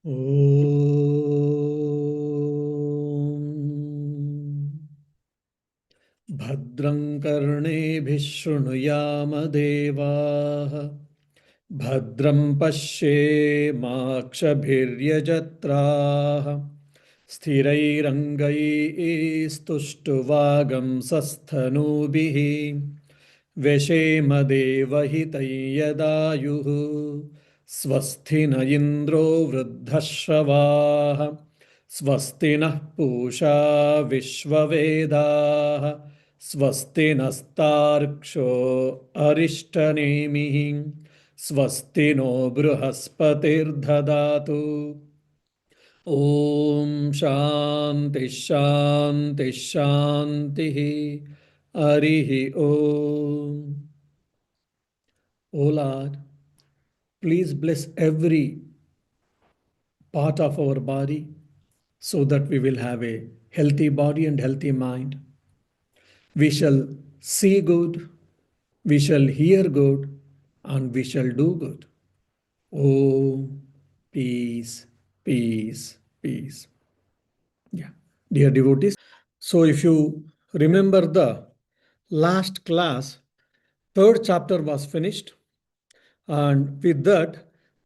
ॐ भद्रं कर्णेभिः शृणुयाम देवाः भद्रं पश्येमाक्षभिर्यजत्राः स्थिरैरङ्गैस्तुष्टुवागंसस्थनूभिः व्यशेम देवहितं यदायुः स्वस्ति न इन्द्रो वृद्धश्रवाः स्वस्ति नः पूषा विश्ववेदाः स्वस्ति नस्तार्क्ष्यो अरिष्टनेमिः स्वस्ति नो बृहस्पतिर्ददातु ॐ शान्ति शान्ति शान्तिः हरिः ॐ. O Lord, please bless every part of our body so that we will have a healthy body and healthy mind. We shall see good, we shall hear good, and we shall do good. Oh, peace, peace, peace. Yeah, dear devotees. So, if you remember the last class, third chapter was finished, and with that,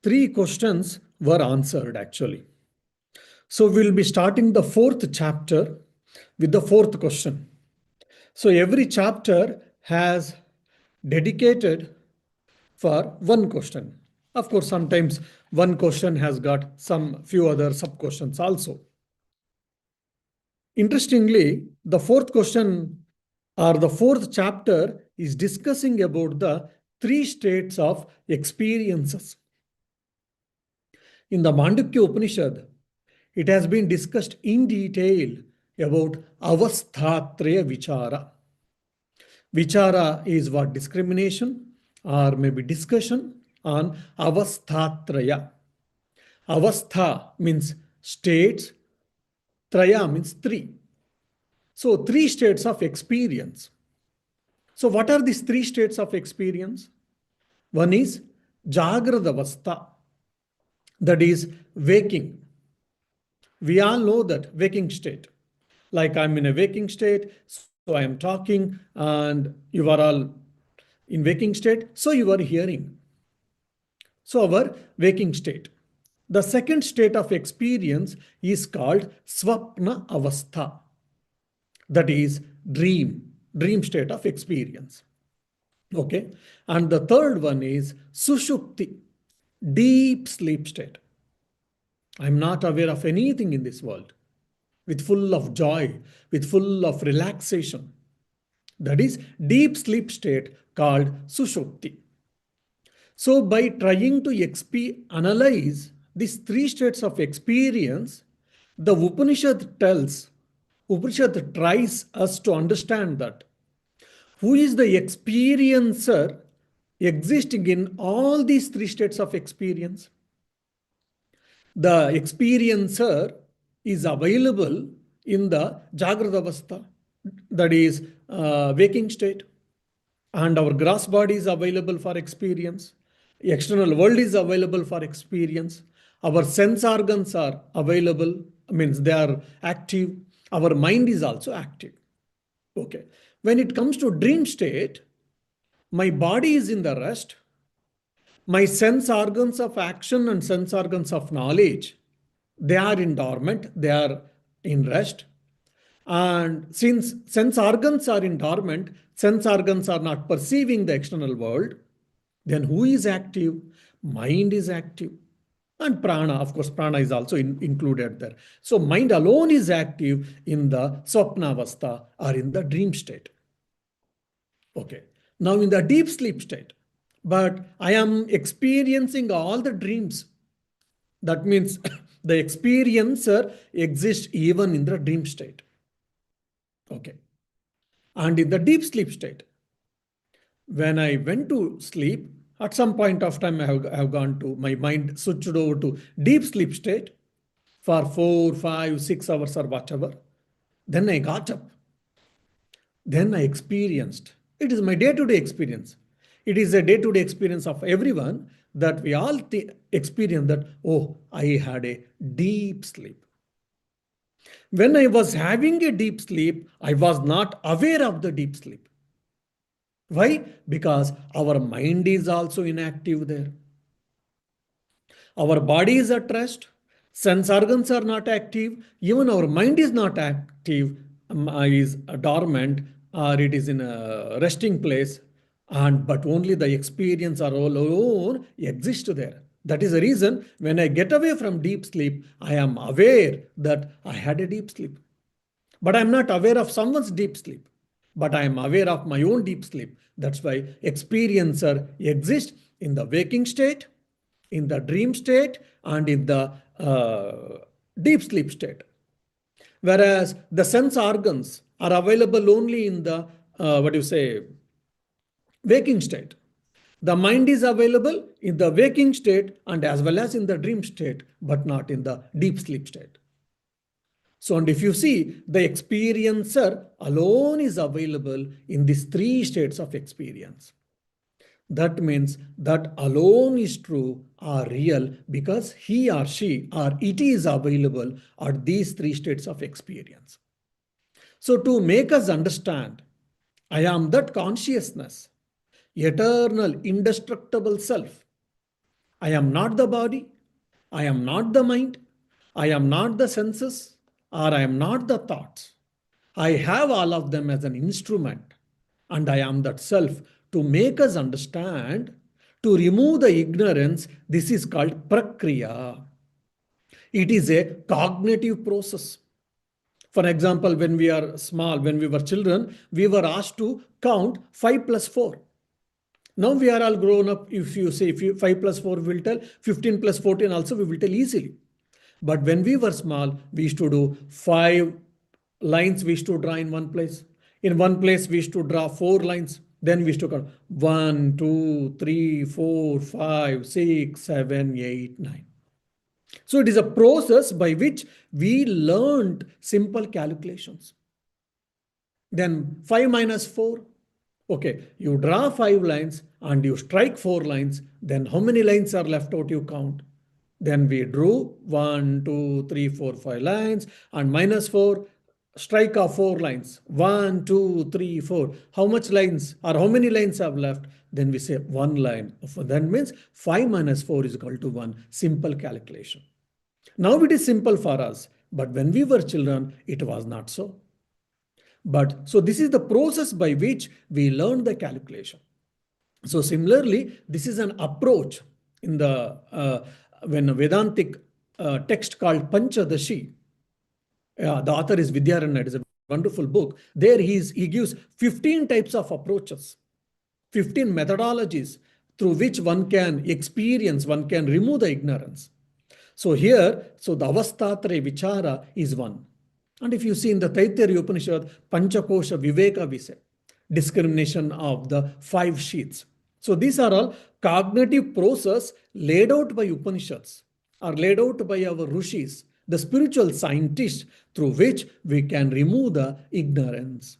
three questions were answered actually. So, we'll be starting the fourth chapter with the fourth question. So, every chapter has dedicated for one question. Of course, sometimes one question has got some few other sub questions also. Interestingly, the fourth question or the fourth chapter is discussing about the three states of experiences. In the Mandukya Upanishad, it has been discussed in detail about avasthatraya vichara. Vichara is what? Discrimination or maybe discussion on avasthatraya. Avastha means states, traya means three. So, three states of experience. So, what are these three states of experience? One is Jagradavastha, that is waking. We all know that waking state. Like I'm in a waking state, so I am talking, and you are all in waking state, so you are hearing. So, our waking state. The second state of experience is called Swapna Avastha, that is dream state of experience. Okay, and the third one is Sushupti, deep sleep state. I'm not aware of anything in this world, with full of joy, with full of relaxation. That is deep sleep state called Sushupti. So, by trying to analyze these three states of experience, the Upanishad tries us to understand that who is the experiencer existing in all these three states of experience. The experiencer is available in the Jagrata Avastha, that is waking state, and our gross body is available for experience. External world is available for experience. Our sense organs are available, means they are active. Our mind is also active. Okay. When it comes to dream state, my body is in the rest. My sense organs of action and sense organs of knowledge, they are in dormant, they are in rest. And since sense organs are in dormant, sense organs are not perceiving the external world, then who is active? Mind is active. And prana, of course, prana is also included there. So mind alone is active in the swapnavastha or in the dream state. Okay. Now in the deep sleep state, but I am experiencing all the dreams. That means the experiencer exists even in the dream state. Okay. And in the deep sleep state, when I went to sleep, at some point of time, I have gone to, my mind switched over to deep sleep state for 4, 5, 6 hours or whatever. Then I got up. Then I experienced. It is my day-to-day experience. It is a day-to-day experience of everyone. that we all experience that, oh, I had a deep sleep. When I was having a deep sleep, I was not aware of the deep sleep. Why? Because our mind is also inactive there. Our body is at rest, sense organs are not active, even our mind is not active, is dormant, or it is in a resting place, and but only the experience or alone exists there. That is the reason when I get away from deep sleep, I am aware that I had a deep sleep. But I'm not aware of someone's deep sleep. But I am aware of my own deep sleep. That's why experiencer exists in the waking state, in the dream state, and in the deep sleep state. Whereas the sense organs are available only in the waking state. The mind is available in the waking state and as well as in the dream state, but not in the deep sleep state. So, and if you see, the experiencer alone is available in these three states of experience. That means that alone is true or real because he or she or it is available at these three states of experience. So, to make us understand, I am that consciousness, eternal, indestructible self. I am not the body, I am not the mind, I am not the senses, or I am not the thoughts. I have all of them as an instrument, and I am that self. To make us understand, to remove the ignorance, this is called prakriya. It is a cognitive process. For example, when we are small, when we were children, we were asked to count 5 plus 4. Now we are all grown up. If you say 5 plus 4, we will tell 15 plus 14 also we will tell easily. But when we were small, we used to do 5 lines we used to draw in one place. In one place, we used to draw 4 lines. Then we used to count 1, 2, 3, 4, 5, 6, 7, 8, 9. So it is a process by which we learned simple calculations. Then 5 minus 4. Okay, you draw 5 lines and you strike 4 lines. Then how many lines are left out you count? Then we drew 1, 2, 3, 4, 5 lines and minus 4, strike of 4 lines. 1, 2, 3, 4. How much lines or how many lines have left? Then we say 1 line. That means 5 minus 4 is equal to 1. Simple calculation. Now it is simple for us. But when we were children, it was not so. But so this is the process by which we learn the calculation. So similarly, this is an approach in the when a Vedantic text called Panchadashi. The author is Vidyaranya. It is a wonderful book. There he gives 15 types of approaches, 15 methodologies through which one can experience, one can remove the ignorance. So here, so the Avasthatare Vichara is one. And if you see in the Taittiriya Upanishad, Panchakosha Viveka, we say, discrimination of the 5 sheaths. So these are all cognitive process laid out by Upanishads or laid out by our Rishis, the spiritual scientists, through which we can remove the ignorance.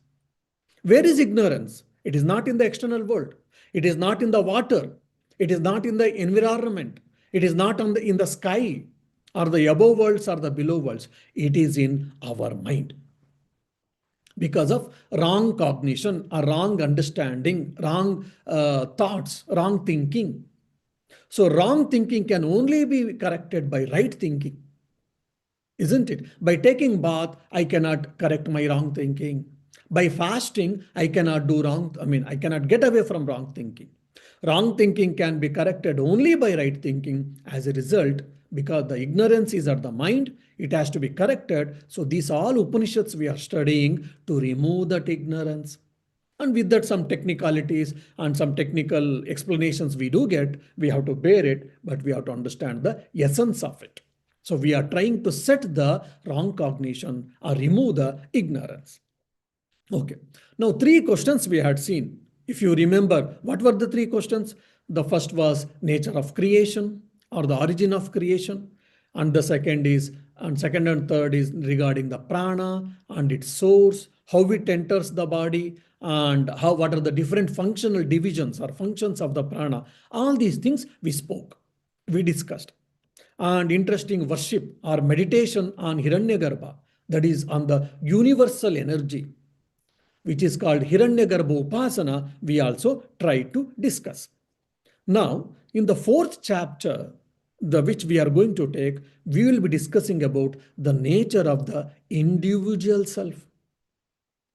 Where is ignorance? It is not in the external world. It is not in the water. It is not in the environment. It is not in the sky or the above worlds or the below worlds. It is in our mind. Because of wrong cognition, or wrong understanding, wrong thoughts, wrong thinking. So wrong thinking can only be corrected by right thinking. Isn't it? By taking bath, I cannot correct my wrong thinking. By fasting, I cannot I cannot get away from wrong thinking. Wrong thinking can be corrected only by right thinking. As a result, because the ignorance is at the mind, it has to be corrected. So these all Upanishads we are studying to remove that ignorance. And with that, some technicalities and some technical explanations we do get, we have to bear it, but we have to understand the essence of it. So we are trying to set the wrong cognition or remove the ignorance. Okay. Now 3 questions we had seen. If you remember, what were the 3 questions? The first was nature of creation or the origin of creation. And the second and third is regarding the prana and its source, how it enters the body, and how what are the different functional divisions or functions of the prana. All these things we spoke, we discussed. And interesting worship or meditation on Hiranyagarbha, that is on the universal energy, which is called Hiranyagarbha Upasana, we also try to discuss. Now, in the fourth chapter, the which we are going to take, we will be discussing about the nature of the individual self.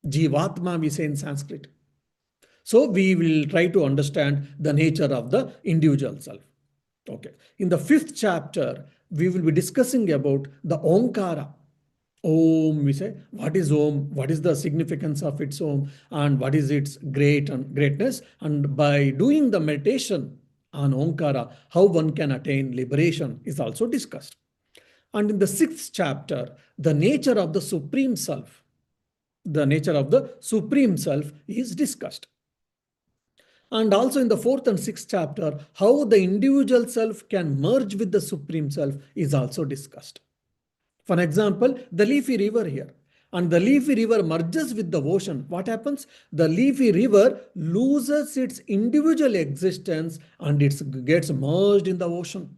Jivatma, we say in Sanskrit. So we will try to understand the nature of the individual self. Okay. In the fifth chapter, we will be discussing about the Omkara. Om, we say, what is Om? What is the significance of its Om? And what is its greatness? And by doing the meditation on Omkara, how one can attain liberation is also discussed. And in the sixth chapter, the nature of the Supreme Self, the nature of the Supreme Self is discussed. And also in the fourth and sixth chapter, how the individual self can merge with the Supreme Self is also discussed. For example, the leafy river here. And the leafy river merges with the ocean. What happens? The leafy river loses its individual existence and it gets merged in the ocean.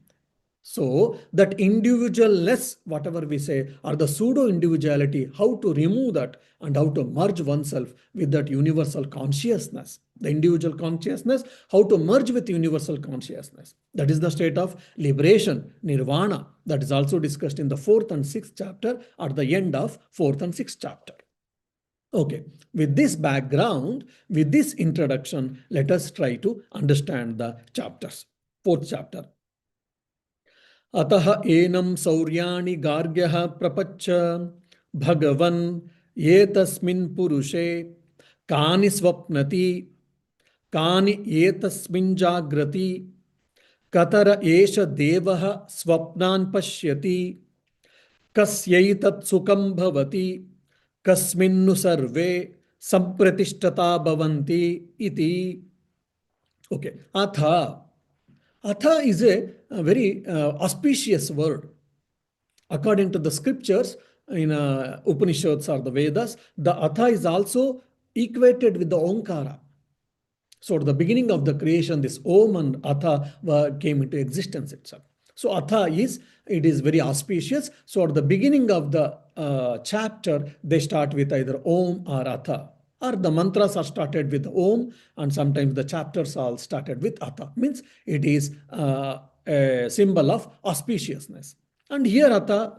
So that individualness, whatever we say, or the pseudo-individuality, how to remove that and how to merge oneself with that universal consciousness. The individual consciousness, how to merge with universal consciousness. That is the state of liberation, nirvana. That is also discussed in the fourth and sixth chapter at the end of fourth and sixth chapter. Okay, with this background, with this introduction, let us try to understand the chapters. Fourth chapter. अतः एनं सौर्याणि गार्ग्यः प्रपच्छ भगवन् एतस्मिन् पुरुषे कानि स्वप्नति कानि एतस्मिन् जाग्रति Qatar एष देवः स्वप्नान् पश्यति कस्यैतत् सुखं भवति कस्मिन्नु सर्वे संप्रतिष्ठता भवन्ति इति. ओके, अथ Atha is a very auspicious word. According to the scriptures in Upanishads or the Vedas, the Atha is also equated with the Omkara. So at the beginning of the creation, this Om and Atha came into existence itself. So Atha it is very auspicious. So at the beginning of the chapter, they start with either Om or Atha. Or the mantras are started with Om, and sometimes the chapters are started with Atha. Means it is a symbol of auspiciousness. And here Atha,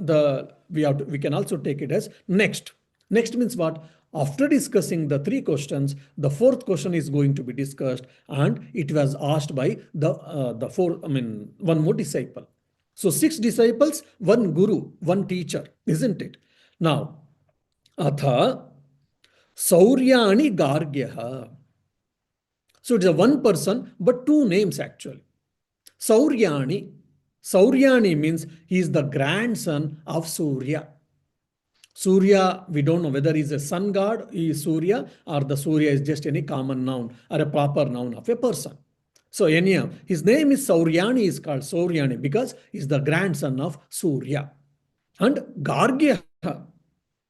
we can also take it as next. Next means what? After discussing the three questions, the fourth question is going to be discussed, and it was asked by one more disciple. So 6 disciples, 1 guru, 1 teacher, isn't it? Now, Atha Sauryani Gargyaha. So it's a one person, but 2 names actually. Sauryani. Sauryani means he is the grandson of Surya. Surya, we don't know whether he is a sun god, he is Surya, or the Surya is just any common noun or a proper noun of a person. So anyhow, his name is Sauryani, is called Sauryani because he is the grandson of Surya. And Gargya,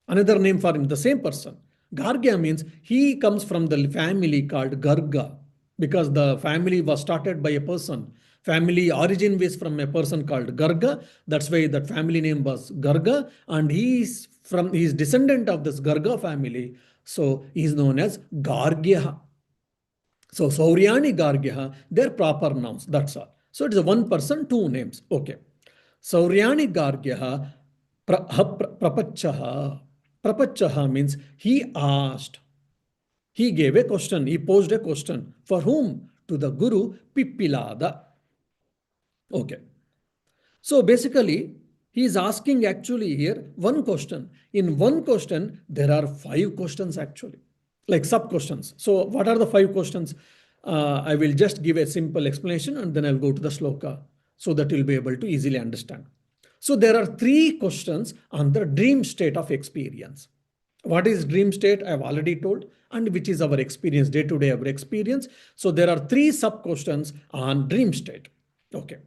another name for him, the same person. Gargya means he comes from the family called Garga because the family was started by a person. Family origin was from a person called Garga. That's why that family name was Garga, and he is descendant of this Garga family. So he is known as Gargya. So Sauryani Gargya, they're proper nouns. That's all. So it is a one person, 2 names. Okay. Sauryani Gargya Prapachaha. Prapachaha means he asked. He gave a question. He posed a question. For whom? To the Guru Pippilada. Okay. So basically, he is asking actually here one question. In one question, there are 5 questions actually, like sub questions. So what are the 5 questions? I will just give a simple explanation and then I'll go to the sloka so that you'll be able to easily understand. So there are 3 questions on the dream state of experience. What is dream state? I have already told, and which is our experience, day-to-day our experience. So there are 3 sub questions on dream state. Okay.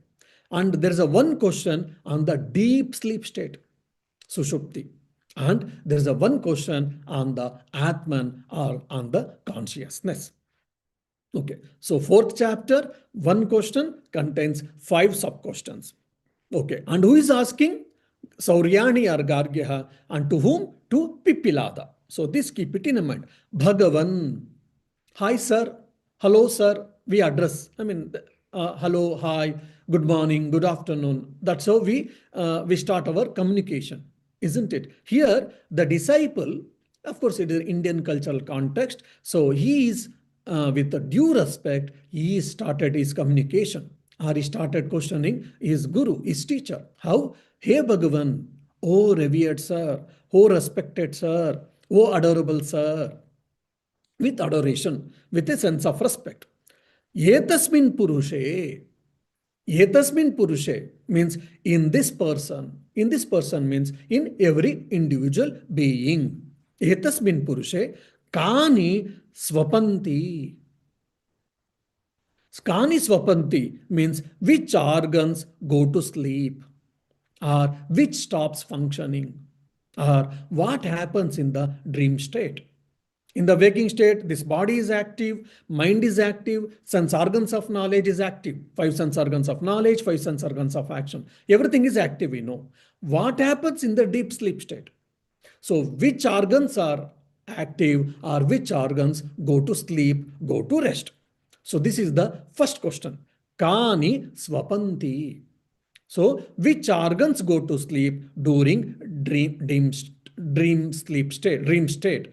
And there is a one question on the deep sleep state, Sushupti. And there is a one question on the Atman or on the consciousness. Okay, so fourth chapter, one question contains five sub questions. Okay, and who is asking? Sauryani or Gargyaha, and to whom? To Pipilada. So this keep it in mind. Bhagavan. Hi, sir. Hello, sir. We address. Hello, hi, good morning, good afternoon. That's how we start our communication, isn't it? Here, the disciple, of course, it is Indian cultural context. So he is, with a due respect, he started his communication, or he started questioning his guru, his teacher. How? Hey, Bhagavan, oh revered sir, oh respected sir, oh adorable sir, with adoration, with a sense of respect. Etasmin purushe. Etasmin purushe means in this person. In this person means in every individual being. Etasmin purushe kani swapanti. Skani swapanti means which organs go to sleep, or which stops functioning, or what happens in the dream state. In the waking state, this body is active, mind is active, sense organs of knowledge is active. Five sense organs of knowledge, five sense organs of action. Everything is active, we know. What happens in the deep sleep state? So, which organs are active or which organs go to sleep, go to rest? So, this is the first question. Kani swapanti. So, which organs go to sleep during dream state,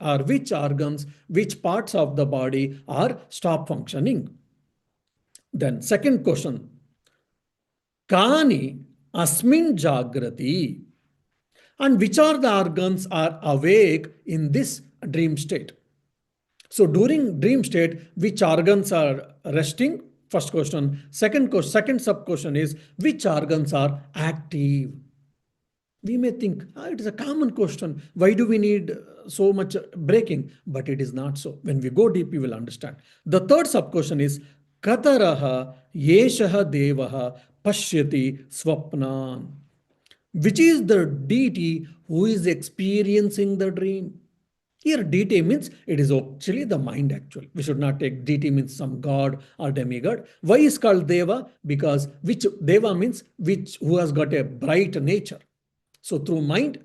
or which organs, which parts of the body are stop functioning? Then, second question, Kani asmin jagrati, and which are the organs are awake in this dream state? So during dream state, which organs are resting? First question. Second sub question is which organs are active? We may think it is a common question. Why do we need so much breaking? But it is not so. When we go deep, we will understand. The third sub question is Kataraha Yeshaha Devaha Pashyati Swapnan. Which is the deity who is experiencing the dream? Here, deity means it is actually the mind, actually. We should not take deity means some god or demigod. Why is called Deva? Because which Deva means which who has got a bright nature. So through mind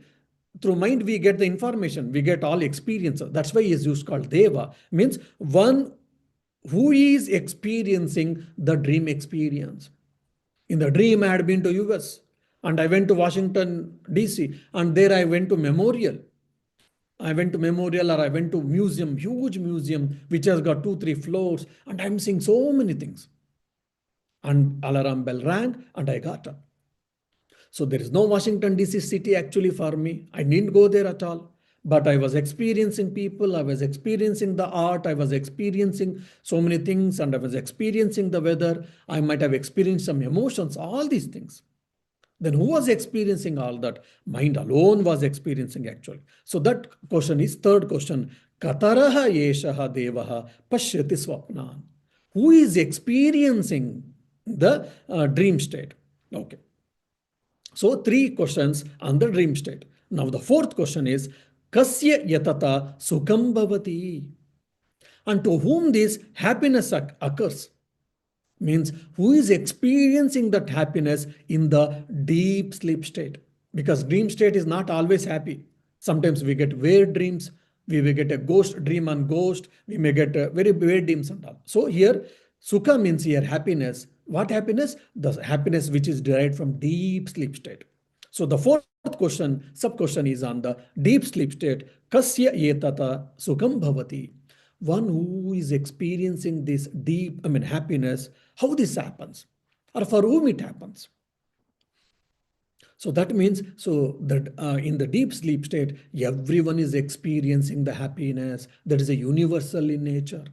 we get the information, we get all experience. That's why he is used called Deva, means one who is experiencing the dream experience. In the dream, I had been to US and I went to Washington, DC, and there I went to Memorial. I went to Memorial, or I went to museum, huge museum, which has got 2, 3 floors, and I'm seeing so many things. And alarm bell rang, and I got up. So there is no Washington DC city actually for me. I didn't go there at all. But I was experiencing people, I was experiencing the art, I was experiencing so many things, and I was experiencing the weather. I might have experienced some emotions, all these things. Then who was experiencing all that? Mind alone was experiencing actually. So that question is third question. Kataraha yeshaha devaha pashyati swapnan. Who is experiencing the dream state? Okay. So three questions on the dream state. Now the fourth question is Kasya yatata sukham bhavati. And to whom this happiness occurs? Means who is experiencing that happiness in the deep sleep state, because dream state is not always happy. Sometimes we get weird dreams, we may get a ghost dream on ghost, we may get very weird dreams and all. So here sukha means here happiness. What happiness? The happiness which is derived from deep sleep state. So the fourth question, sub question is on the deep sleep state. Kasya yetata sukham bhavati. One who is experiencing this deep, happiness, how this happens, or for whom it happens. So that means, so that in the deep sleep state, everyone is experiencing the happiness that is a universal in nature.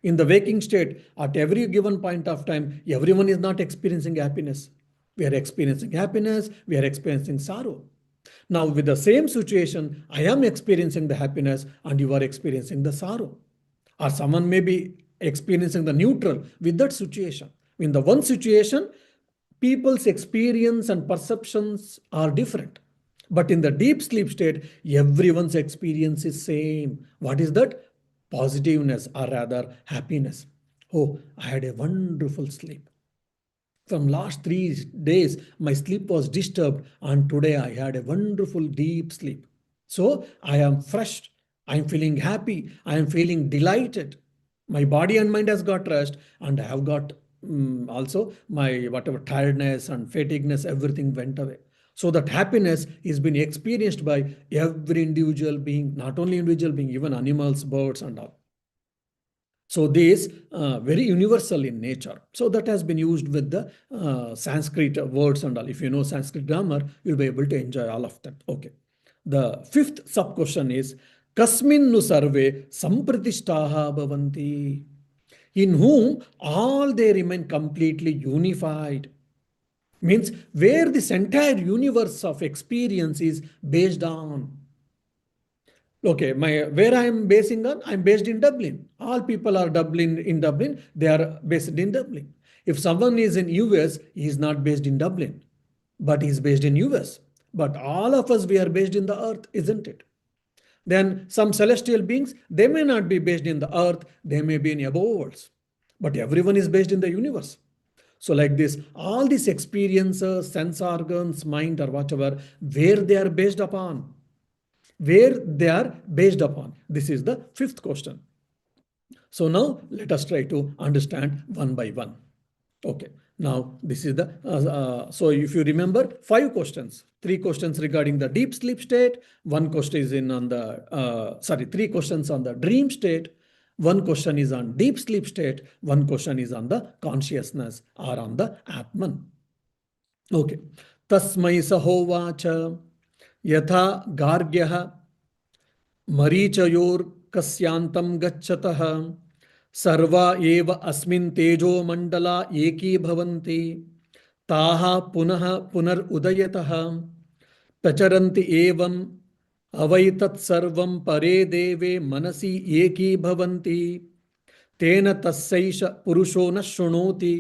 In the waking state, at every given point of time, everyone is not experiencing happiness. We are experiencing happiness, we are experiencing sorrow. Now, with the same situation, I am experiencing the happiness and you are experiencing the sorrow. Or someone may be experiencing the neutral with that situation. In the one situation, people's experience and perceptions are different. But in the deep sleep state, everyone's experience is same. What is that? Positiveness, or rather happiness. Oh, I had a wonderful sleep. From last 3 days, my sleep was disturbed, and today I had a wonderful deep sleep. So I am fresh. I am feeling happy. I am feeling delighted. My body and mind has got rest, and I have got also my whatever tiredness and fatigueness, everything went away. So that happiness is being experienced by every individual being, not only individual being, even animals, birds, and all. So this very universal in nature. So that has been used with the Sanskrit words and all. If you know Sanskrit grammar, you'll be able to enjoy all of that. Okay. The fifth sub question is Kasmin nu sarve sampratishtaha bhavanti, in whom all they remain completely unified. Means where this entire universe of experience is based on. Okay, my where I am basing on, I'm based in Dublin. All people are Dublin in Dublin, they are based in Dublin. If someone is in US, he is not based in Dublin, but he is based in US. But all of us, we are based in the earth, isn't it? Then some celestial beings, they may not be based in the earth, they may be in above worlds. But everyone is based in the universe. So, like this, all these experiences, sense organs, mind, or whatever, where they are based upon, where they are based upon. This is the fifth question. So now let us try to understand one by one. Okay. Now this is the so if you remember, 5 questions, 3 questions regarding the deep sleep state, one question is in on the 3 questions on the dream state, one question is on deep sleep state, one question is on the consciousness or on the Atman. Okay. Tasmai sahovacha yatha gargyah मरीचयोर्कस्यान्तं गच्छतः सर्वा एव अस्मिन् तेजोमण्डला एकीभवन्ति ताः पुनः पुनरुदयतः प्रचरन्ति एवम् अवैतत्सर्वं परे देवे मनसि एकीभवन्ति तेन तस्यैष पुरुषो न शृणोति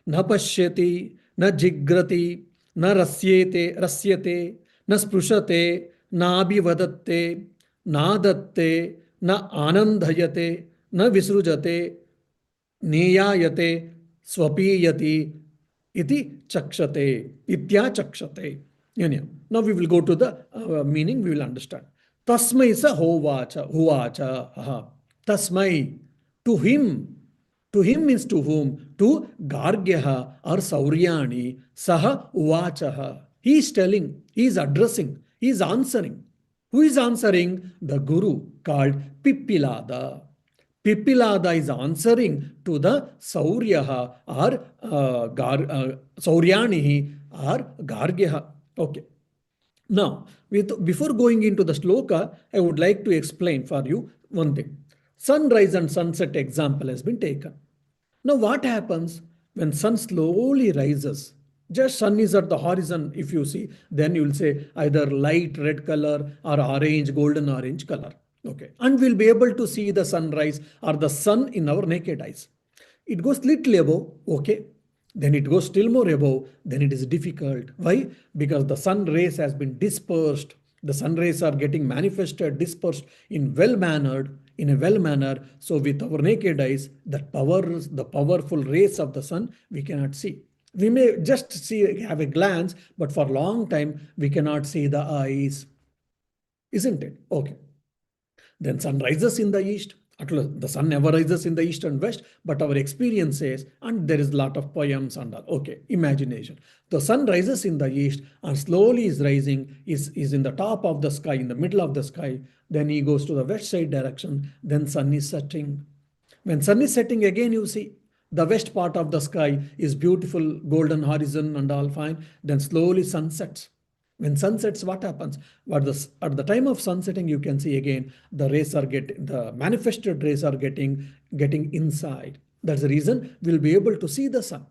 न पश्यति न जिग्रति न रस्यते न स्पृशते नाभिवदत्ते नादत्ते न आनन्दयते न विसृजते नेयायते स्वपीयति iti chakshate itya chakshate. Now we will go to the meaning, we will understand. Tasmai sa hovacha aha. Tasmai, to him. To him means to whom? To Gargyaha or Sauryani saha uvachaha. He is telling, he is addressing, he is answering. Who is answering? The Guru called Pippilada. Pippilada is answering to the Sauryaha or Sauryanihi or Gargyaha. Okay. Now, before going into the sloka, I would like to explain for you one thing. Sunrise and sunset example has been taken. Now, what happens when sun slowly rises? Just sun is at the horizon, if you see, then you will say either light red color or orange, golden orange color. Okay. And we'll be able to see the sunrise or the sun in our naked eyes. It goes little above, okay. Then it goes still more above, then it is difficult. Why? Because the sun rays has been dispersed. The sun rays are getting manifested, dispersed in a well manner. So with our naked eyes, the powerful rays of the sun, we cannot see. We may just see, have a glance, but for a long time, we cannot see the eyes. Isn't it? Okay. Then sun rises in the east. At least the sun never rises in the east and west, but our experience says, and there is a lot of poems and all. Okay, imagination. The sun rises in the east and slowly is rising, is in the top of the sky, in the middle of the sky. Then he goes to the west side direction. Then sun is setting. When sun is setting again, you see the west part of the sky is beautiful, golden horizon and all fine. Then slowly sun sets. When sun sets, what happens? At the time of sun setting, you can see again the manifested rays are getting inside. That's the reason we'll be able to see the sun.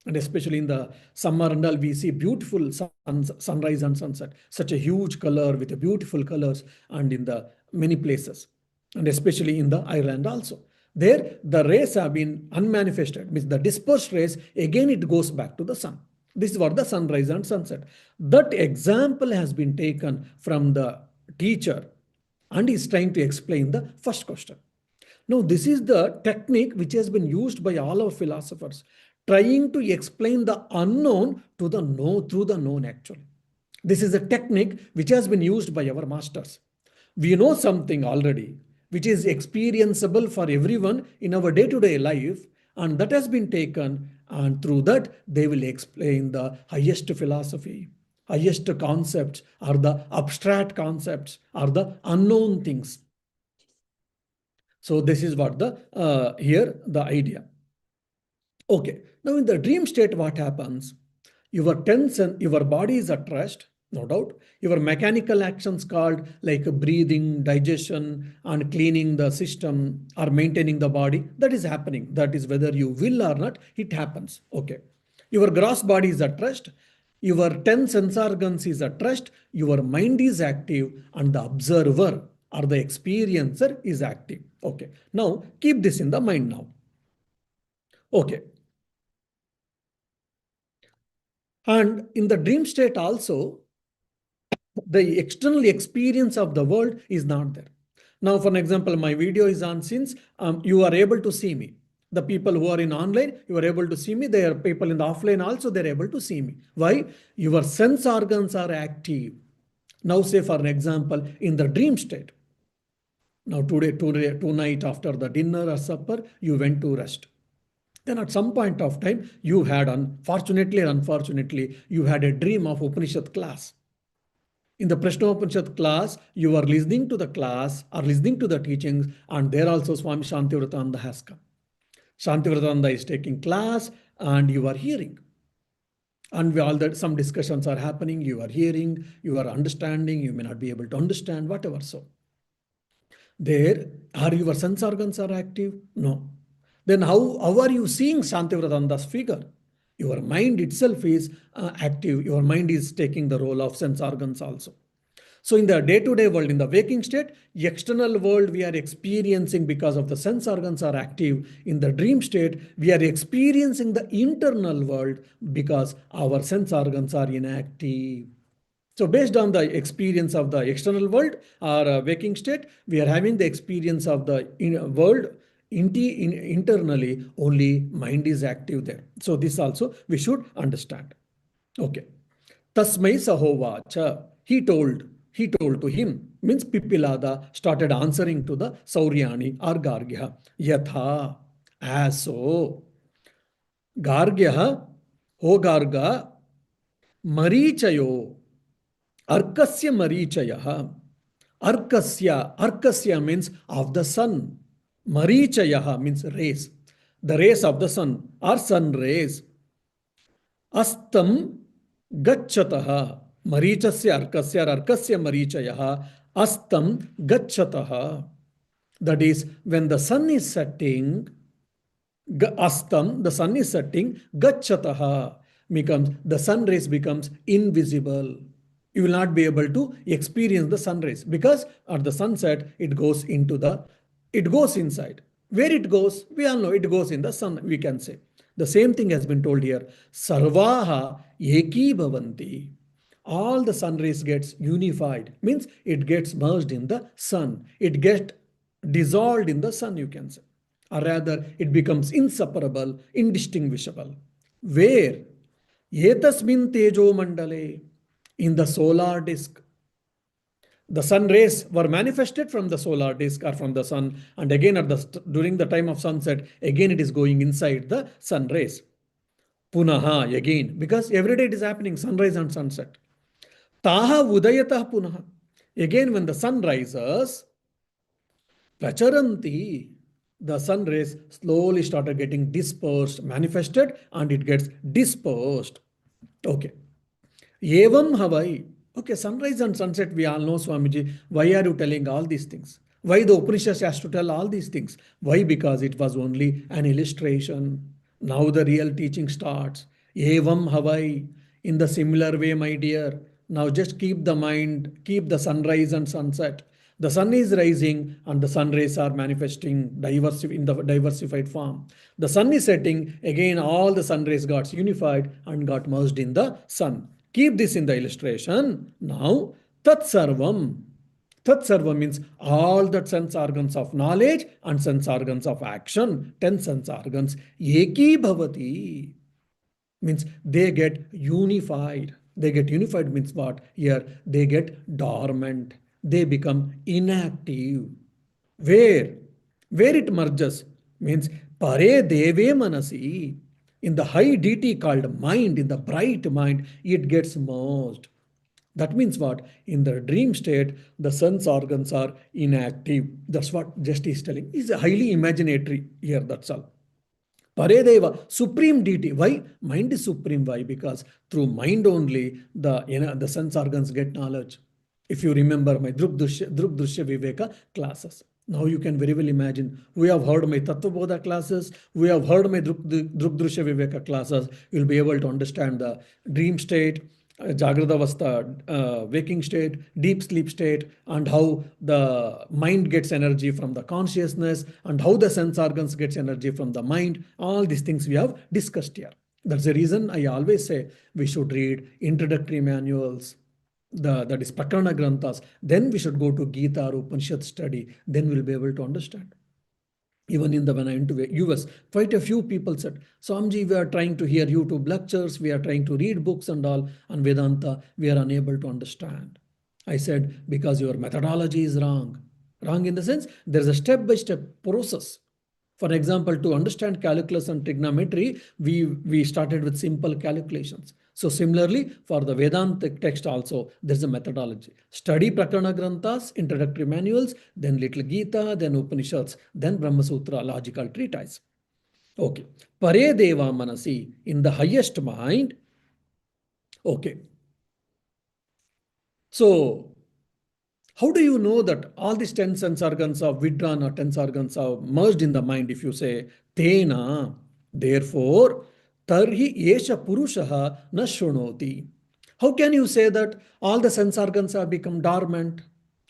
And especially in the summer and all, we see beautiful sunrise and sunset. Such a huge color with beautiful colors, and in the many places, and especially in the Ireland also. There, the rays have been unmanifested, means the dispersed rays, again it goes back to the sun. This is what the sunrise and sunset. That example has been taken from the teacher and is trying to explain the first question. Now, this is the technique which has been used by all our philosophers, trying to explain the unknown to the known through the known actually. This is a technique which has been used by our masters. We know something already which is experienceable for everyone in our day to day life, and that has been taken, and through that, they will explain the highest philosophy, highest concepts, or the abstract concepts, or the unknown things. So, this is what the here the idea. Okay, now in the dream state, what happens? Your tension, your body is at rest, no doubt. Your mechanical actions called like breathing, digestion, and cleaning the system or maintaining the body, that is happening. That is whether you will or not, it happens. Okay. Your gross body is at rest. Your 10 sense organs is at rest. Your mind is active, and the observer or the experiencer is active. Okay. Now keep this in the mind now. Okay. And in the dream state also, the external experience of the world is not there. Now, for an example, my video is on since you are able to see me. The people who are in online, you are able to see me. There are people in the offline also, they're able to see me. Why? Your sense organs are active. Now, say for an example, in the dream state. Now, tonight after the dinner or supper, you went to rest. Then at some point of time, you had, unfortunately or unfortunately, you had a dream of Upanishad class. In the Prashna Upanishad class, you are listening to the class or listening to the teachings, and there also Swami Shantivratananda has come. Shantivratananda is taking class, and you are hearing. And all that, some discussions are happening, you are hearing, you are understanding, you may not be able to understand, whatever. So, there, are your sense organs are active? No. Then how are you seeing Shantivratananda's figure? Your mind itself is active. Your mind is taking the role of sense organs also. So in the day-to-day world, in the waking state, the external world we are experiencing because of the sense organs are active. In the dream state, we are experiencing the internal world because our sense organs are inactive. So based on the experience of the external world or waking state, we are having the experience of the world internally, only mind is active there. So this also we should understand. Okay. Tasmai sahovacha. He told to him, means Pipilada started answering to the Sauryani or Gargya. Yatha, as so. Gargya, ho Garga, Marichayo. Arkasya Marichayaha. Arkasya means of the sun. Marichayaha means rays. The rays of the sun or sun rays. Astam gacchataha. Marichasya arkasya marichayah. Astam gacchataha. That is, when the sun is setting, astam, the sun is setting, gacchataha becomes, the sun rays becomes invisible. You will not be able to experience the sun rays because at the sunset, it goes inside. Where it goes, we all know it goes in the sun, we can say. The same thing has been told here. Sarvaha eki bhavanti. All the sun rays gets unified, means it gets merged in the sun. It gets dissolved in the sun, you can say. Or rather, it becomes inseparable, indistinguishable. Where? Etasmin tejo mandale. In the solar disk. The sun rays were manifested from the solar disk or from the sun, and again during the time of sunset, again it is going inside the sun rays. Punaha again, because every day it is happening, sunrise and sunset. Taha udayatah punaha. Again, when the sun rises, pracharanti, the sun rays slowly started getting dispersed, manifested, and it gets dispersed. Okay. Evam Havai. Okay, sunrise and sunset, we all know, Swamiji. Why are you telling all these things? Why the Upanishad has to tell all these things? Why? Because it was only an illustration. Now the real teaching starts. Evam Havai. In the similar way, my dear. Now just keep the mind, keep the sunrise and sunset. The sun is rising and the sun rays are manifesting in the diversified form. The sun is setting, again all the sun rays got unified and got merged in the sun. Keep this in the illustration. Now, Tat Sarvam. Tat Sarvam means all the sense organs of knowledge and sense organs of action, 10 sense organs. Eki Bhavati means they get unified. They get unified means what? Here they get dormant. They become inactive. Where? Where it merges means pare deve manasi. In the high deity called mind, in the bright mind, it gets merged. That means what? In the dream state, the sense organs are inactive. That's what just is telling. It's highly imaginatory here, that's all. Paredeva, supreme deity. Why? Mind is supreme. Why? Because through mind only the sense organs get knowledge. If you remember my Druk Drishya Viveka classes. Now you can very well imagine. We have heard my Tattva Bodha classes. We have heard my Druk Drishya Viveka classes. You'll be able to understand the dream state, Jagradavastha, waking state, deep sleep state, and how the mind gets energy from the consciousness, and how the sense organs gets energy from the mind. All these things we have discussed here. That's the reason I always say we should read introductory manuals, that is Prakarana Granthas. Then we should go to Gita or Upanishad study. Then we'll be able to understand. Even when I went to US, quite a few people said, Swamiji, we are trying to hear YouTube lectures, we are trying to read books and all, and Vedanta, we are unable to understand. I said, because your methodology is wrong. Wrong in the sense, there's a step-by-step process. For example, to understand calculus and trigonometry, we started with simple calculations. So similarly, for the Vedanta text also, there's a methodology. Study Prakarana Granthas, introductory manuals, then little Gita, then Upanishads, then Brahma Sutra, logical treatise. Okay. Pare Deva Manasi, in the highest mind. Okay. So, how do you know that all these 10 sense organs are withdrawn or 10 organs are merged in the mind? If you say, Tena, therefore, Tarhi Yesha Purushaha na Shunoti. How can you say that all the sense organs have become dormant?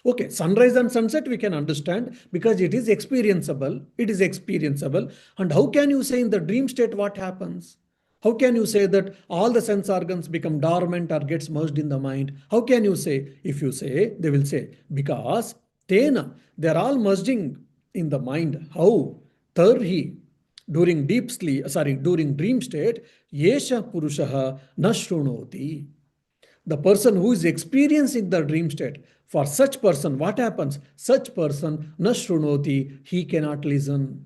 Okay, sunrise and sunset we can understand because it is experienceable. It is experienceable. And how can you say in the dream state what happens? How can you say that all the sense organs become dormant or gets merged in the mind? How can you say? If you say, they will say, because tena, they're all merging in the mind. How? Tarhi, during during dream state, yesha purushaha nashrunoti. The person who is experiencing the dream state, for such person, what happens? Such person, nashrunoti, he cannot listen.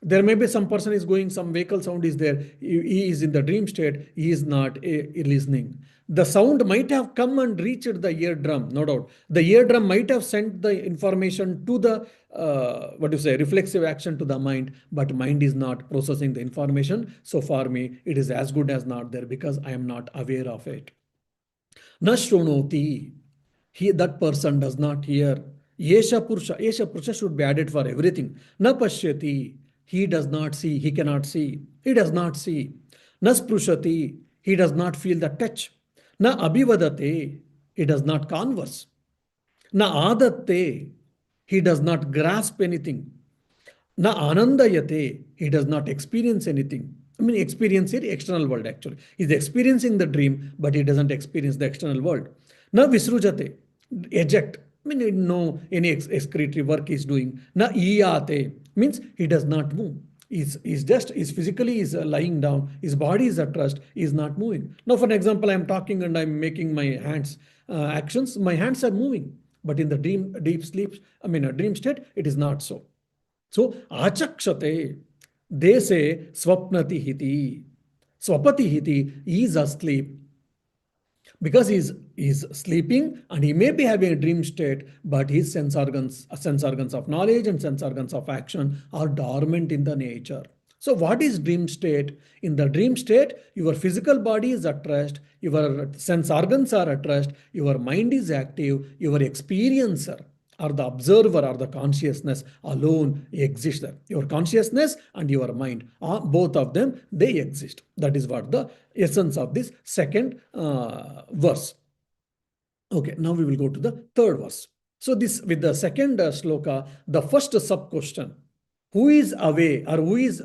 There may be some person is going, some vehicle sound is there. He is in the dream state. He is not listening. The sound might have come and reached the eardrum, no doubt. The eardrum might have sent the information to the, reflexive action to the mind, but mind is not processing the information. So for me, it is as good as not there because I am not aware of it. Na shrunoti. That person does not hear. Yesha Purusha should be added for everything. Na pashyati. He does not see. He cannot see. He does not see. Na sprushati. He does not feel the touch. Na abhivadate. He does not converse. Na adatte. He does not grasp anything. Na anandayate. He does not experience anything. I mean, experience it, external world actually. He's experiencing the dream, but he doesn't experience the external world. Na visrujate. Eject. I mean, no any excretory work he's doing. Na iyate. Means he does not move. He's physically is lying down. His body is at rest. He is not moving. Now, for example, I'm talking and I'm making my hands actions. My hands are moving. But in the deep sleep, a dream state, it is not so. So, achakshate, they say swapnati hiti. Swapati hiti is asleep because he's sleeping and he may be having a dream state, but his sense organs of knowledge and sense organs of action are dormant in the nature. So what is dream state? In the dream state, your physical body is at rest, your sense organs are at rest, your mind is active, your experiencer or the observer or the consciousness alone exists there. Your consciousness and your mind, both of them, they exist. That is what the essence of this second verse. Okay, now we will go to the third verse. So this with the second sloka, the first sub question, who is away or who is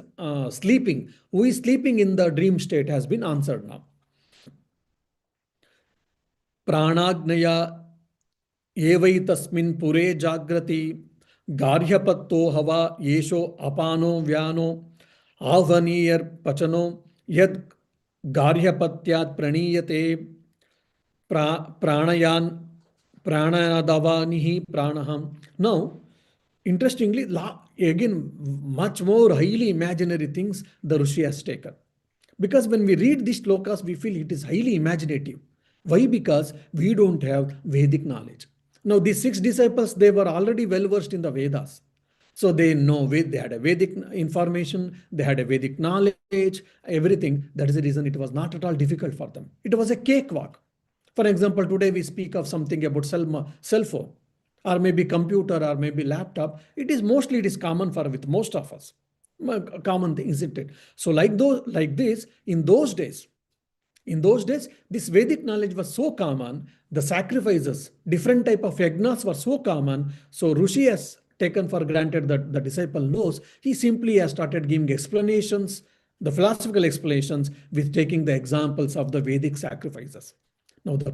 sleeping, who is sleeping in the dream state has been answered now. Pranagnaya एवैतस्मिन् पुरे जाग्रति गार्ह्यपत्तो हवा येषो अपानो व्यानो आहवनीयर्पचनो यद् गार्ह्यपत्यात् प्रणीयते प्राणयान pranayadavanihi pranaham. Now, interestingly, again, much more highly imaginary things the Rishi has taken. Because when we read these slokas, we feel it is highly imaginative. Why? Because we don't have Vedic knowledge. Now, these six disciples, they were already well versed in the Vedas. So they know they had a Vedic information, they had a Vedic knowledge, everything. That is the reason it was not at all difficult for them. It was a cakewalk. For example, today we speak of something about cell phone, or maybe computer, or maybe laptop. It is common for with most of us. Common thing, isn't it? So like this, in those days, this Vedic knowledge was so common, the sacrifices, different type of yagnas were so common. So Rishi has taken for granted that the disciple knows. He simply has started giving explanations, the philosophical explanations, with taking the examples of the Vedic sacrifices. Now the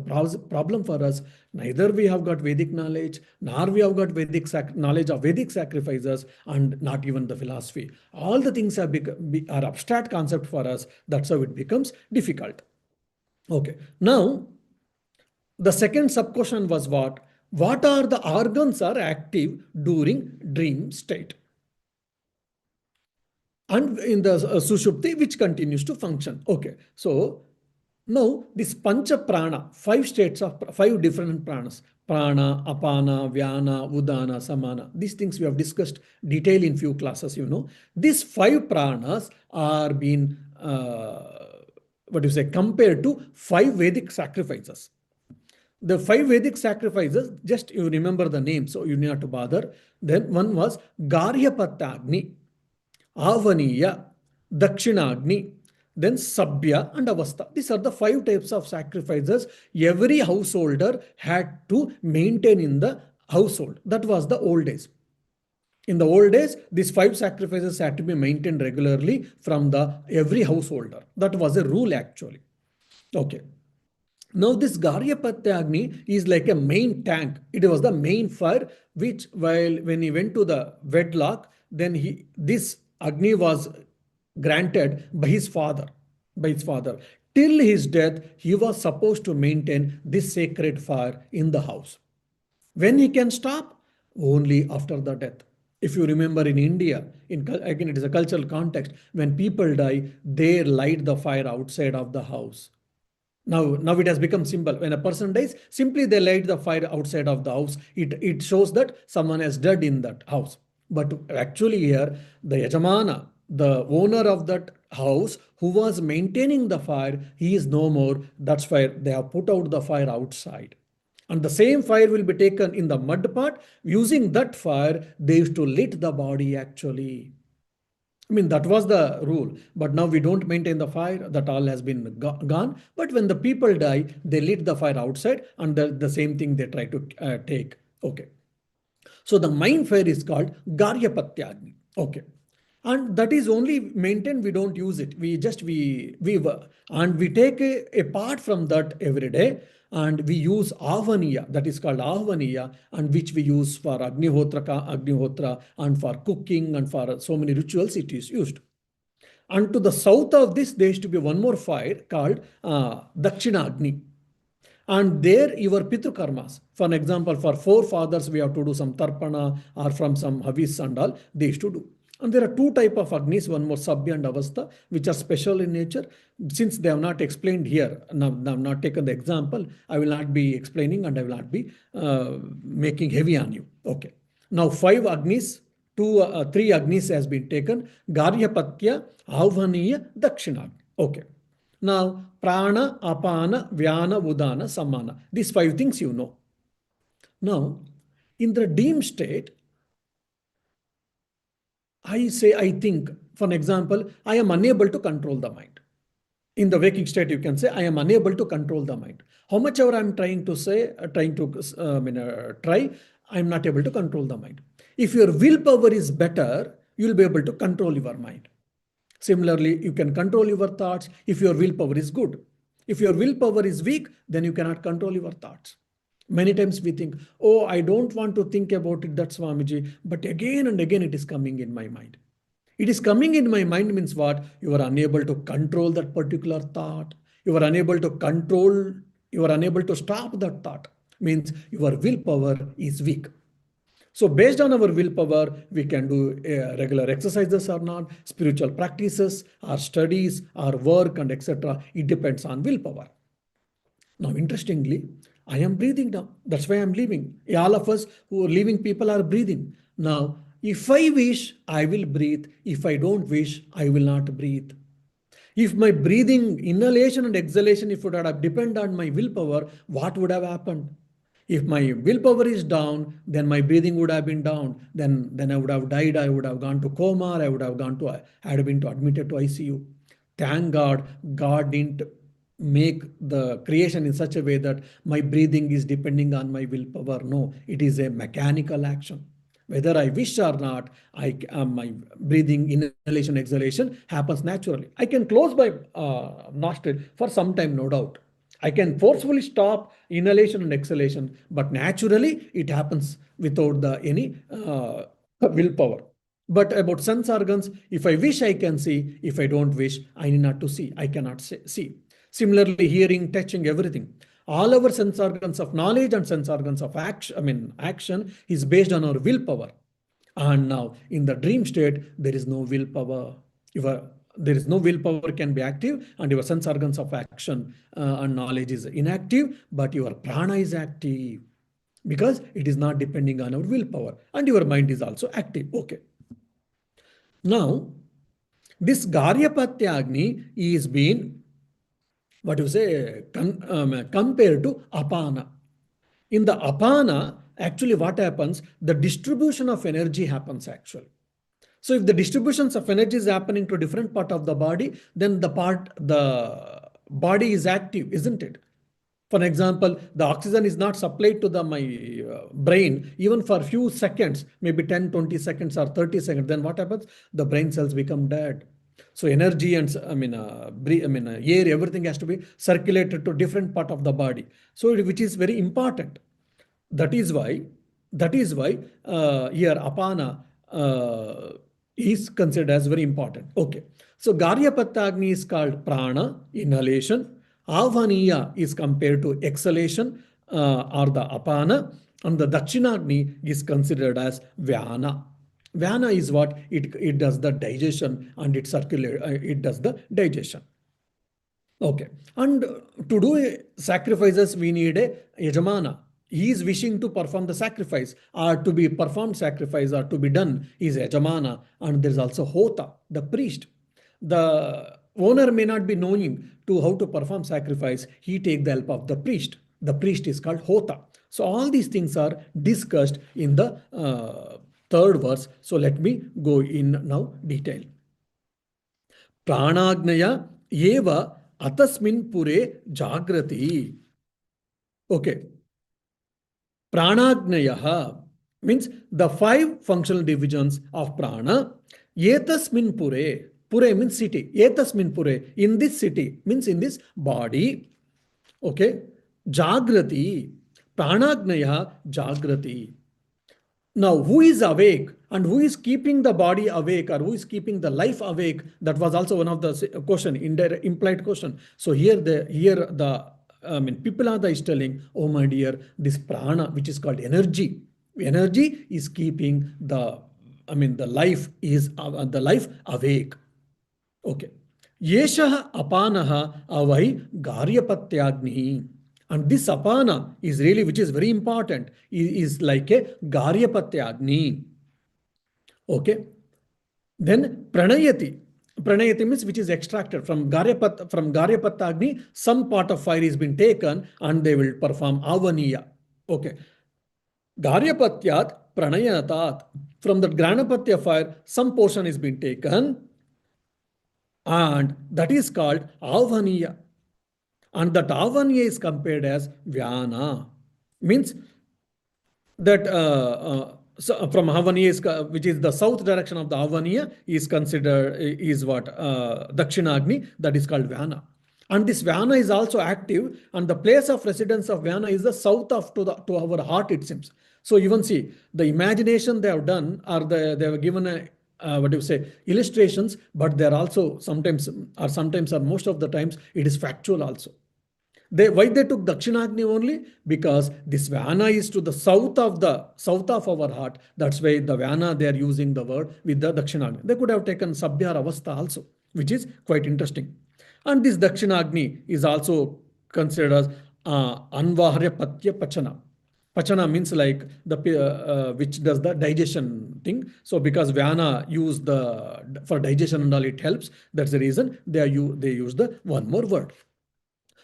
problem for us, neither we have got Vedic knowledge, nor we have got Vedic knowledge of Vedic sacrifices, and not even the philosophy. All the things are abstract concept for us. That's how it becomes difficult. Okay. Now, the second sub-question was what? What are the organs are active during dream state? And in the Sushupti, which continues to function. Okay. So, now this Pancha Prana, five different pranas. Prana, Apana, Vyana, Udana, Samana. These things we have discussed detail in few classes, you know. These five pranas are being compared to five Vedic sacrifices. The five Vedic sacrifices, just you remember the name, so you need not to bother. Then one was Garhyapattagni, Avaniya, Dakshinagni, then Sabya and Avastha. These are the five types of sacrifices every householder had to maintain in the household. That was the old days. In the old days, these five sacrifices had to be maintained regularly from the every householder. That was a rule actually. Okay. Now this Garhyapattagni is like a main tank. It was the main fire which when he went to the wedlock, then this Agni was granted by his father. Till his death, he was supposed to maintain this sacred fire in the house. When he can stop? Only after the death. If you remember in India, again it is a cultural context, when people die, they light the fire outside of the house. Now it has become simple. When a person dies, simply they light the fire outside of the house. It shows that someone has died in that house. But actually here, the Yajamana, the owner of that house who was maintaining the fire, he is no more. That's why they have put out the fire outside. And the same fire will be taken in the mud part. Using that fire, they used to lit the body actually. I mean, that was the rule. But now we don't maintain the fire. That all has been gone. But when the people die, they lit the fire outside, and the same thing they try to take. Okay. So the main fire is called Garhyapatyagni. Okay. And that is only maintained, we don't use it. We take a part from that every day, and we use Avaniya, that is called Avaniya, and which we use for Agnihotra, and for cooking, and for so many rituals it is used. And to the south of this, there used to be one more fire called Dakshinagni. And there your Pitru karmas. For an example, for forefathers, we have to do some tarpana or from some havis and all, they used to do. And there are two types of Agnis, one more Sabya and Avastha, which are special in nature. Since they have not explained here, now I have not taken the example, I will not be explaining and I will not be making heavy on you. Okay. Now 5 Agnis, 3 Agnis has been taken. Garhyapatya, Avaniya, Dakshina. Okay. Now Prana, Apana, Vyana, Udana, Samana. These 5 things you know. Now, in the dream state, I think, for an example, I am unable to control the mind. In the waking state, you can say, I am unable to control the mind. How much ever I'm trying to say, try, I'm not able to control the mind. If your willpower is better, you'll be able to control your mind. Similarly, you can control your thoughts if your willpower is good. If your willpower is weak, then you cannot control your thoughts. Many times we think, oh, I don't want to think about it, that's Swamiji, but again and again it is coming in my mind. It is coming in my mind means what? You are unable to control that particular thought. You are unable to control, you are unable to stop that thought. Means your willpower is weak. So based on our willpower, we can do regular exercises or not, spiritual practices, our studies, our work, and etc. It depends on willpower. Now, interestingly, I am breathing now. That's why I'm living. All of us who are living people are breathing. Now, if I wish, I will breathe. If I don't wish, I will not breathe. If my breathing, inhalation and exhalation, if it would have depended on my willpower, what would have happened? If my willpower is down, then my breathing would have been down. Then I would have died. I would have gone to coma. I would have gone to, I had been admitted to ICU. Thank God, God didn't make the creation in such a way that my breathing is depending on my willpower. No, it is a mechanical action. Whether I wish or not, my breathing, inhalation, exhalation happens naturally. I can close my nostril for some time, no doubt. I can forcefully stop inhalation and exhalation, but naturally it happens without any willpower. But about sense organs, if I wish, I can see. If I don't wish, I need not to see. I cannot see. Similarly, hearing, touching, everything. All our sense organs of knowledge and sense organs of action is based on our willpower. And now in the dream state, there is no willpower. There is no willpower can be active, and your sense organs of action and knowledge is inactive, but your prana is active because it is not depending on our willpower, and your mind is also active. Okay. Now, this Garyapatya Agni is being, what you say, compared to Apana. In the Apana, actually what happens, the distribution of energy happens actually. So if the distributions of energy is happening to different part of the body, then the body is active, isn't it? For example, the oxygen is not supplied to my brain even for a few seconds, maybe 10, 20 seconds or 30 seconds. Then what happens? The brain cells become dead. So energy and air, everything has to be circulated to different part of the body. So which is very important. That is why here apana is considered as very important. Okay. So Garyapatagni is called prana, inhalation. Avaniya is compared to exhalation or the apana. And the Dakshinagni is considered as Vyana. Vyana is what? It does the digestion and it does the digestion. Okay. And to do sacrifices, we need a yajamana. He is wishing to perform the sacrifice or to be performed sacrifice or to be done is yajamana. And there is also hota, the priest. The owner may not be knowing to how to perform sacrifice. He take the help of the priest. The priest is called hota. So all these things are discussed in the third verse. So let me go in now detail. Pranagnaya eva atasmin pure jagrati. Okay. Pranagnaya means the five functional divisions of prana. Etasmin pure. Pure means city. Etasmin pure. In this city means in this body. Okay. Jagrati. Pranagnaya jagrati. Now, who is awake and who is keeping the body awake or who is keeping the life awake? That was also one of the question, implied question. So here the Pipalada is telling, oh my dear, this prana, which is called energy is keeping the life awake. Okay. Yeshah apanaha avai garyapatyagnhi. And this apana is really, which is very important, is like a garyapatya Okay. Then pranayati. Pranayati means which is extracted from Garyapatya some part of fire is been taken and they will perform avaniya. Okay. Garyapatyat pranayatat. From that Granapatya fire, some portion is been taken and that is called avaniya. And that avaniya is compared as vyana. Means that from Havania is which is the south direction of the Havania is considered is what Dakshinagni, that is called Vyana. And this Vyana is also active, and the place of residence of Vyana is the south of to our heart, it seems. So even see the imagination they have done, or they have given a what do you say illustrations, but they are also sometimes or most of the times it is factual also. Why they took Dakshinagni only? Because this Vyana is to the south of our heart. That's why the Vyana they are using the word with the Dakshinagni. They could have taken Sabhyar Avastha also, which is quite interesting. And this Dakshinagni is also considered as Anvaharya Patya Pachana. Pachana means like the which does the digestion thing. So because Vyana use the for digestion and all, it helps. That's the reason they use the one more word.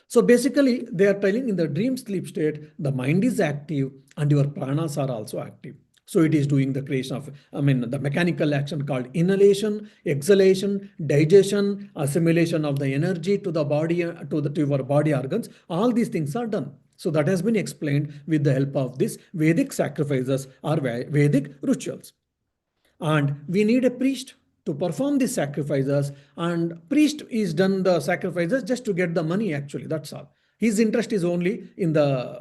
So basically, they are telling in the dream sleep state, the mind is active and your pranas are also active. So it is doing the creation of, the mechanical action called inhalation, exhalation, digestion, assimilation of the energy to the body, to your body organs. All these things are done. So that has been explained with the help of this Vedic sacrifices or Vedic rituals. And we need a priest to perform these sacrifices, and priest is done the sacrifices just to get the money, actually, that's all. His interest is only in the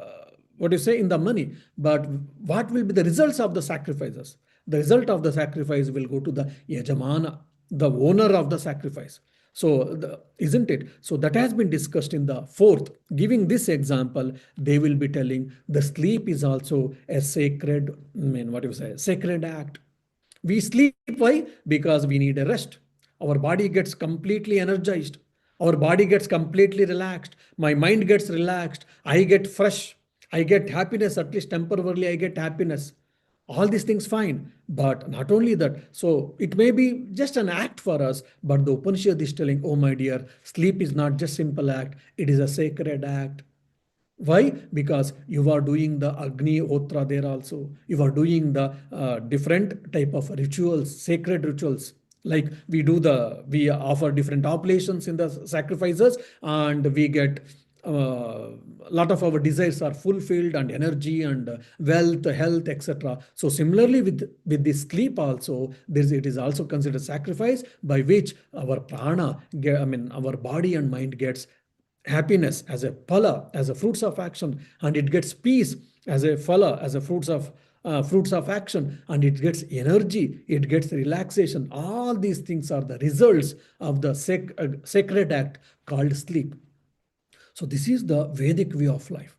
what you say in the money. But what will be the results of the sacrifices? The result of the sacrifice will go to the yajamana, the owner of the sacrifice. So isn't it? So that has been discussed in the fourth. Giving this example, they will be telling the sleep is also a sacred, what do you say, sacred act. We sleep, why? Because we need a rest. Our body gets completely energized. Our body gets completely relaxed. My mind gets relaxed. I get fresh. I get happiness, at least temporarily, I get happiness. All these things fine. But not only that, so it may be just an act for us, but the Upanishad is telling, oh my dear, sleep is not just simple act, it is a sacred act. Why? Because you are doing the Agni Otra there also. You are doing the different type of rituals, sacred rituals. Like we offer different oblations in the sacrifices, and we get a lot of our desires are fulfilled, and energy and wealth, health, etc. So similarly with this sleep also, it is also considered sacrifice by which our prana, our body and mind gets happiness as a phala, as a fruits of action, and it gets peace as a phala, as a fruits of action, and it gets energy, it gets relaxation. All these things are the results of the sacred act called sleep. So this is the Vedic way of life.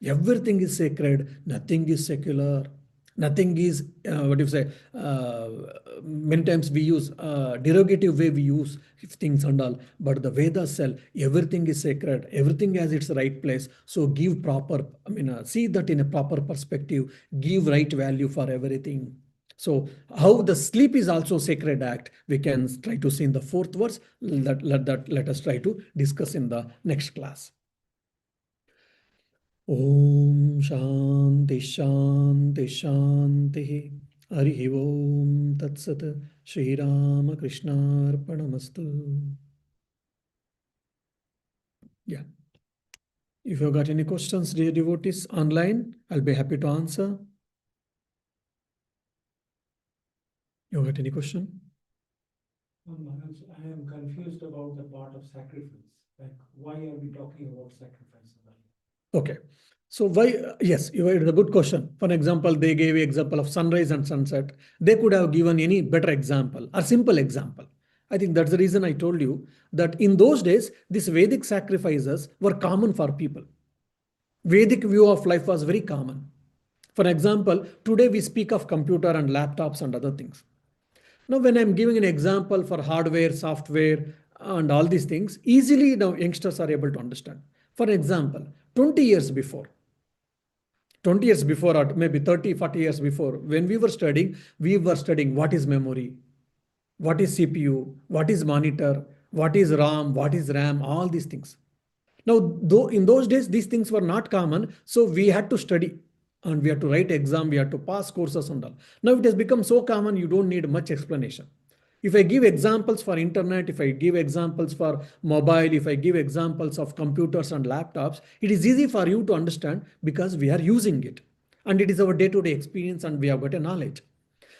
Everything is sacred, nothing is secular, nothing is what do you say. Many times we use derogative way we use things and all, but the Vedas tell everything is sacred, everything has its right place. So give proper, see that in a proper perspective, give right value for everything. So how the sleep is also sacred act, we can try to see in the fourth verse. Let us try to discuss in the next class. Om Shanti Shanti Shanti. Harihi Om Tat Sat. Shri Rama Krishna Arpanamastu. Yeah. If you got any questions, dear devotees, online, I'll be happy to answer. You got any question? Maharaj, I am confused about the part of sacrifice. Like, why are we talking about sacrifice? Okay. So why, yes, you had a good question. For example, they gave example of sunrise and sunset. They could have given any better example or simple example. I think that's the reason I told you that in those days, these Vedic sacrifices were common for people. Vedic view of life was very common. For example, today we speak of computer and laptops and other things. Now, when I'm giving an example for hardware, software, and all these things, easily now youngsters are able to understand. For example, 20 years before, 20 years before, or maybe 30, 40 years before, when we were studying what is memory, what is CPU, what is monitor, what is RAM, what is RAM, all these things. Now, though in those days these things were not common, so we had to study and we had to write exam, we had to pass courses and all. Now it has become so common, you don't need much explanation. If I give examples for internet, if I give examples for mobile, if I give examples of computers and laptops, it is easy for you to understand because we are using it. and it is our day-to-day experience, and we have got a knowledge.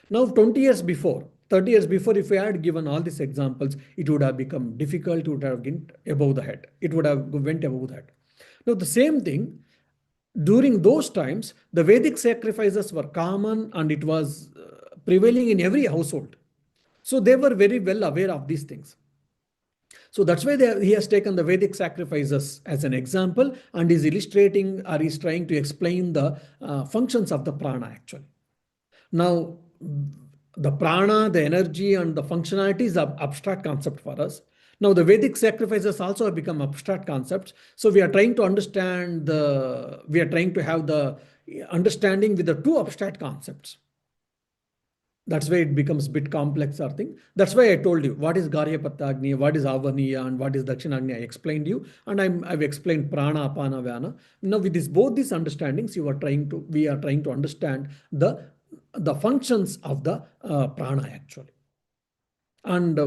Now, 20 years before, 30 years before, if we had given all these examples, it would have become difficult, it would have been above the head. It would have went above the head. Now, the same thing, during those times, the Vedic sacrifices were common and it was prevailing in every household. So they were very well aware of these things. So that's why he has taken the Vedic sacrifices as an example and is illustrating or is trying to explain the functions of the prana actually. Now, the prana, the energy, and the functionality is an abstract concept for us. Now, the Vedic sacrifices also have become abstract concepts. So we are trying to we are trying to have the understanding with the two abstract concepts. That's why it becomes a bit complex or thing. That's why I told you what is Garya Pattagni, what is Avaniya, and what is Dakshinagni. I explained you, and I've explained Prana, Apana, Vyana. Now with both these understandings, we are trying to understand the functions of the prana actually. And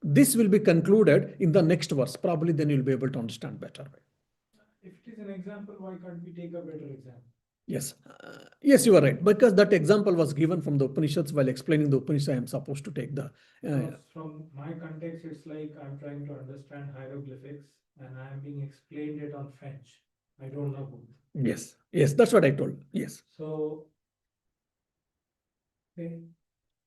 this will be concluded in the next verse. Probably then you'll be able to understand better. If it is an example, why can't we take a better example? Yes, yes, you are right. Because that example was given from the Upanishads. While explaining the Upanishad, I am supposed to take the. From my context, it's like I'm trying to understand hieroglyphics and I am being explained it on French. I don't know both. Yes, yes, that's what I told. Yes. So,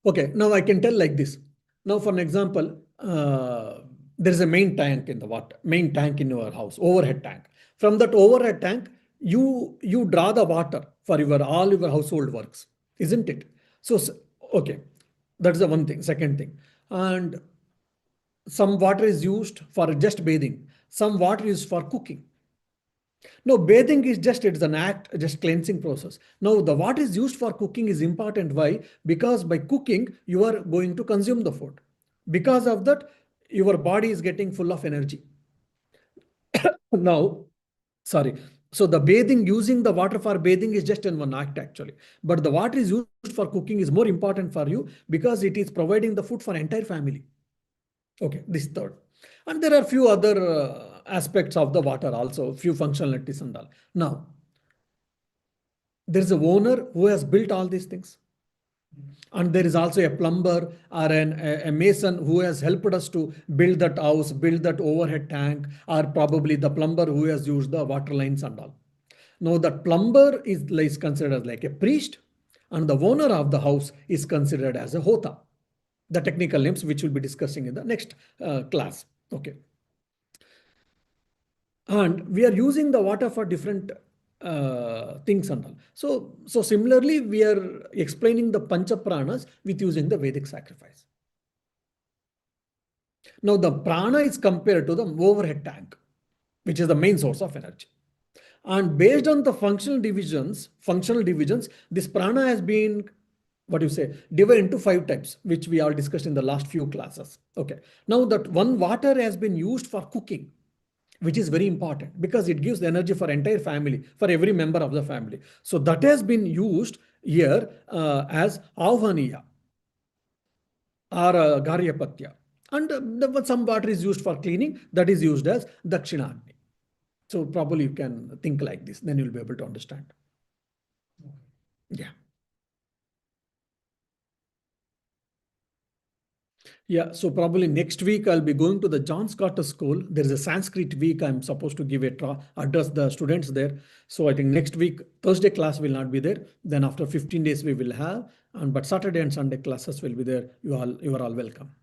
okay, now I can tell like this. Now, for an example, there is a main tank in the water, main tank in your house, overhead tank. From that overhead tank, you draw the water for all your household works, isn't it? So okay, that's the one thing. Second thing, and some water is used for just bathing. Some water is for cooking. No, bathing is it's an act, just cleansing process. Now, the what is used for cooking is important. Why? Because by cooking, you are going to consume the food. Because of that, your body is getting full of energy. Now, sorry. So the bathing, using the water for bathing is just in one act actually. But the water is used for cooking is more important for you because it is providing the food for entire family. Okay, this third. And there are few other aspects of the water also, few functionalities and all. Now, there is a owner who has built all these things. And there is also a plumber or a mason who has helped us to build that house, build that overhead tank, or probably the plumber who has used the water lines and all. Now, that plumber is considered as like a priest, and the owner of the house is considered as a hota. The technical names which we'll be discussing in the next class. Okay. And we are using the water for different things and all. So similarly, we are explaining the pancha pranas with using the Vedic sacrifice. Now, the prana is compared to the overhead tank, which is the main source of energy. And based on the functional divisions, this prana has been, divided into 5 types, which we all discussed in the last few classes. Okay. Now that one water has been used for cooking, which is very important because it gives energy for entire family, for every member of the family. So that has been used here as Avaniya or Garyapatya. And some water is used for cleaning, that is used as Dakshinagni. So probably you can think like this, then you'll be able to understand. Yeah. Yeah, so probably next week I'll be going to the John Carter School. There is a Sanskrit week. I'm supposed to give address the students there. So I think next week, Thursday class will not be there. Then after 15 days we will have, but Saturday and Sunday classes will be there. You are all welcome.